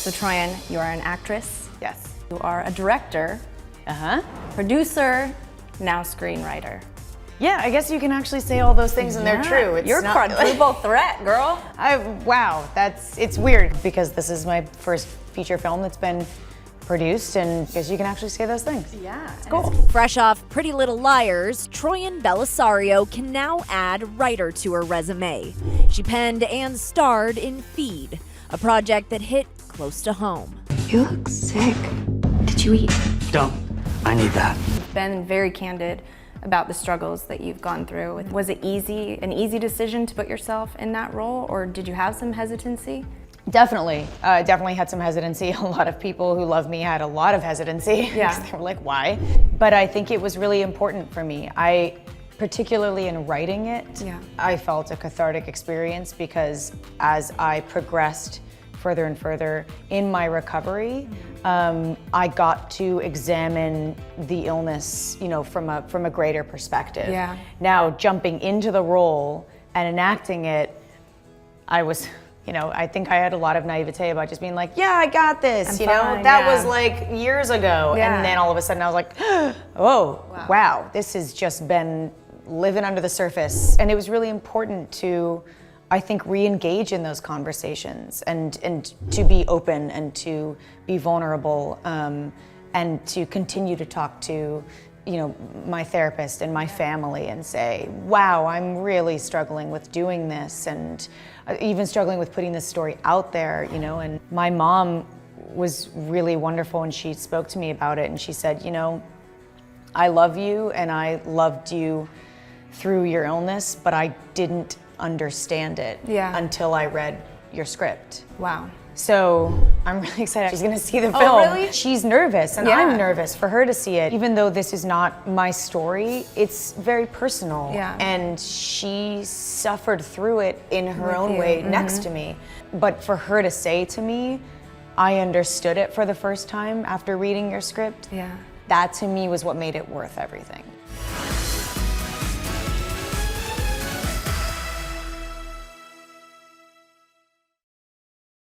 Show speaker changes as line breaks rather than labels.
So Troian, you are an actress.
Yes.
You are a director. Producer, now screenwriter.
Yeah, I guess you can actually say all those things and they're true. It's
You're
not,
quadruple threat, girl.
Wow, it's weird because this is my first feature film that's been produced, and I guess you can actually say those things.
Yeah.
It's cool.
Fresh off Pretty Little Liars, Troian Bellisario can now add writer to her resume. She penned and starred in Feed, a project that hit close to home.
You look sick. Did you eat?
Don't. I need that.
You've been very candid about the struggles that you've gone through. Was it an easy decision to put yourself in that role, or did you have some hesitancy?
Definitely. Definitely had some hesitancy. A lot of people who love me had a lot of hesitancy.
Yeah.
They were like, why? But I think it was really important for me. Particularly in writing it, I felt a cathartic experience because as I progressed further and further in my recovery, I got to examine the illness, from a greater perspective.
Yeah.
Now, jumping into the role and enacting it, I think I had a lot of naivete about just being like, yeah, I got this,
fine,
that was like years ago.
Yeah.
And then all of a sudden I was like, oh, wow, this has just been living under the surface. And it was really important to, I think, re-engage in those conversations and to be open and to be vulnerable and to continue to talk to my therapist and my family and say, wow, I'm really struggling with doing this and even struggling with putting this story out there, and my mom was really wonderful and she spoke to me about it and she said, I love you and I loved you through your illness, but I didn't understand it until I read your script.
Wow.
So I'm really excited. She's gonna see the film.
Oh, really?
She's nervous and I'm nervous for her to see it. Even though this is not my story, it's very personal.
Yeah.
And she suffered through it in her own way next to me. But for her to say to me, I understood it for the first time after reading your script, that to me was what made it worth everything.